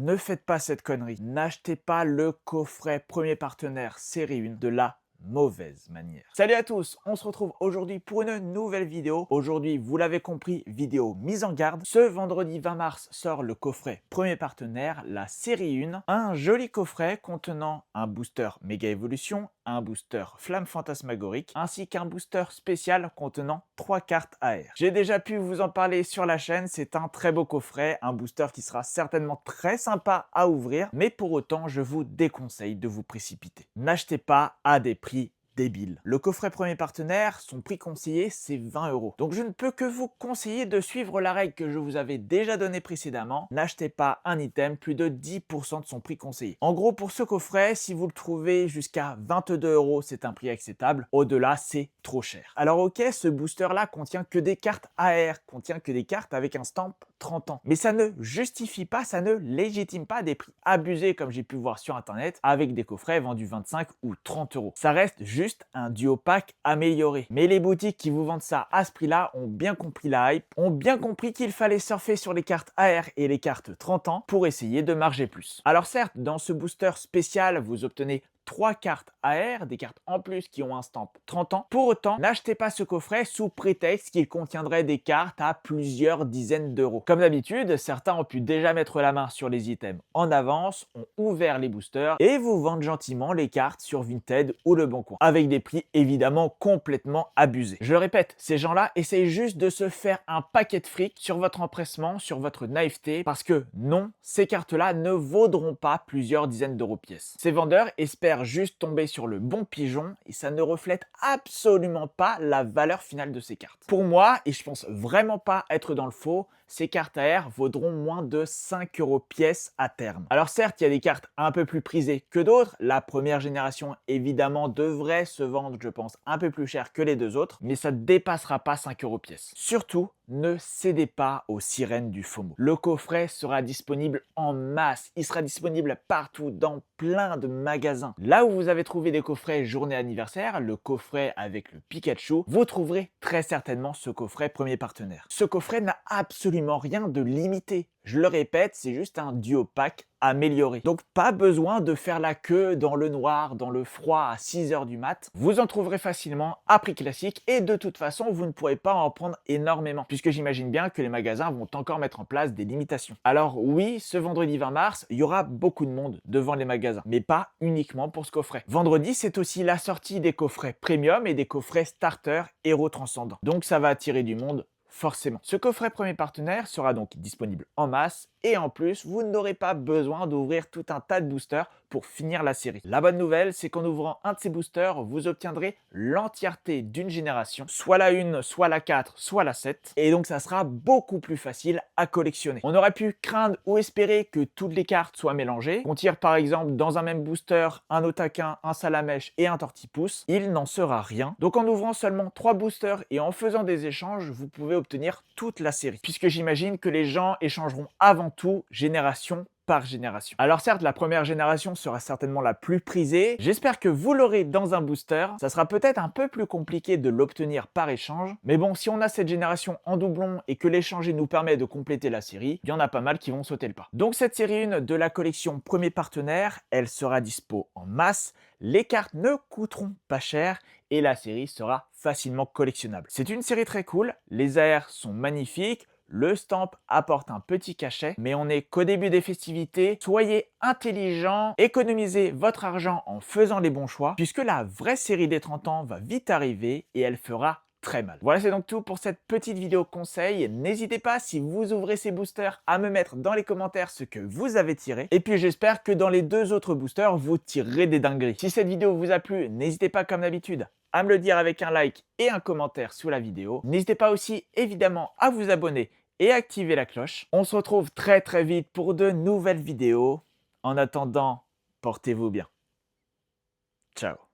Ne faites pas cette connerie. N'achetez pas le coffret premier partenaire série 1 de la mauvaise manière. Salut à tous, on se retrouve aujourd'hui pour une nouvelle vidéo. Aujourd'hui, vous l'avez compris, vidéo mise en garde. Ce vendredi 20 mars sort le coffret premier partenaire, la série 1. Un joli coffret contenant un booster Méga Évolution, un booster Flamme Fantasmagorique, ainsi qu'un booster spécial contenant 3 cartes AR. J'ai déjà pu vous en parler sur la chaîne, c'est un très beau coffret, un booster qui sera certainement très sympa à ouvrir, mais pour autant, je vous déconseille de vous précipiter. N'achetez pas à des prix débile. Le coffret premier partenaire, son prix conseillé, c'est 20 €. Donc je ne peux que vous conseiller de suivre la règle que je vous avais déjà donnée précédemment. N'achetez pas un item plus de 10% de son prix conseillé. En gros, pour ce coffret, si vous le trouvez jusqu'à 22 €, c'est un prix acceptable. Au-delà, c'est trop cher. Alors ok, ce booster-là contient que des cartes AR, contient que des cartes avec un stamp 30 ans. Mais ça ne justifie pas, ça ne légitime pas des prix abusés comme j'ai pu voir sur internet avec des coffrets vendus 25 ou 30 €. Ça reste juste un duo pack amélioré. Mais les boutiques qui vous vendent ça à ce prix-là ont bien compris la hype, ont bien compris qu'il fallait surfer sur les cartes AR et les cartes 30 ans pour essayer de marger plus. Alors certes, dans ce booster spécial, vous obtenez 3 cartes AR, des cartes en plus qui ont un stamp 30 ans. Pour autant, n'achetez pas ce coffret sous prétexte qu'il contiendrait des cartes à plusieurs dizaines d'euros. Comme d'habitude, certains ont pu déjà mettre la main sur les items en avance, ont ouvert les boosters et vous vendent gentiment les cartes sur Vinted ou Le Bon Coin, avec des prix évidemment complètement abusés. Je le répète, ces gens-là essayent juste de se faire un paquet de fric sur votre empressement, sur votre naïveté, parce que non, ces cartes-là ne vaudront pas plusieurs dizaines d'euros pièce. Ces vendeurs espèrent juste tomber sur le bon pigeon et ça ne reflète absolument pas la valeur finale de ces cartes. Pour moi, et je pense vraiment pas être dans le faux, ces cartes AR vaudront moins de 5 € pièce à terme. Alors certes, il y a des cartes un peu plus prisées que d'autres. La première génération, évidemment, devrait se vendre, je pense, un peu plus cher que les deux autres, mais ça ne dépassera pas 5 € pièce. Surtout, ne cédez pas aux sirènes du FOMO. Le coffret sera disponible en masse. Il sera disponible partout, dans plein de magasins. Là où vous avez trouvé des coffrets journée anniversaire, le coffret avec le Pikachu, vous trouverez très certainement ce coffret premier partenaire. Ce coffret n'a absolument rien de limité. Je le répète, c'est juste un duo pack amélioré. Donc pas besoin de faire la queue dans le noir, dans le froid à 6 h du mat. Vous en trouverez facilement à prix classique et de toute façon, vous ne pourrez pas en prendre énormément puisque j'imagine bien que les magasins vont encore mettre en place des limitations. Alors oui, ce vendredi 20 mars, il y aura beaucoup de monde devant les magasins, mais pas uniquement pour ce coffret. Vendredi, c'est aussi la sortie des coffrets premium et des coffrets starter héros transcendants. Donc ça va attirer du monde forcément. Ce coffret premier partenaire sera donc disponible en masse et en plus, vous n'aurez pas besoin d'ouvrir tout un tas de boosters pour finir la série. La bonne nouvelle, c'est qu'en ouvrant un de ces boosters, vous obtiendrez l'entièreté d'une génération, soit la 1, soit la 4, soit la 7, et donc ça sera beaucoup plus facile à collectionner. On aurait pu craindre ou espérer que toutes les cartes soient mélangées, qu'on tire par exemple dans un même booster un Otaquin, un Salamèche et un Tortipousse, il n'en sera rien. Donc en ouvrant seulement 3 boosters et en faisant des échanges, vous pouvez obtenir toute la série, puisque j'imagine que les gens échangeront avant tout génération par génération. Alors certes, la première génération sera certainement la plus prisée. J'espère que vous l'aurez dans un booster. Ça sera peut-être un peu plus compliqué de l'obtenir par échange. Mais bon, si on a cette génération en doublon et que l'échanger nous permet de compléter la série, il y en a pas mal qui vont sauter le pas. Donc cette série 1 de la collection premier partenaire, elle sera dispo en masse. Les cartes ne coûteront pas cher et la série sera facilement collectionnable. C'est une série très cool. Les AR sont magnifiques. Le stamp apporte un petit cachet, mais on n'est qu'au début des festivités. Soyez intelligents, économisez votre argent en faisant les bons choix, puisque la vraie série des 30 ans va vite arriver et elle fera très mal. Voilà, c'est donc tout pour cette petite vidéo conseil. N'hésitez pas, si vous ouvrez ces boosters, à me mettre dans les commentaires ce que vous avez tiré. Et puis j'espère que dans les 2 autres boosters, vous tirerez des dingueries. Si cette vidéo vous a plu, n'hésitez pas comme d'habitude à me le dire avec un like et un commentaire sous la vidéo. N'hésitez pas aussi évidemment à vous abonner et activer la cloche. On se retrouve très vite pour de nouvelles vidéos. En attendant, portez-vous bien. Ciao.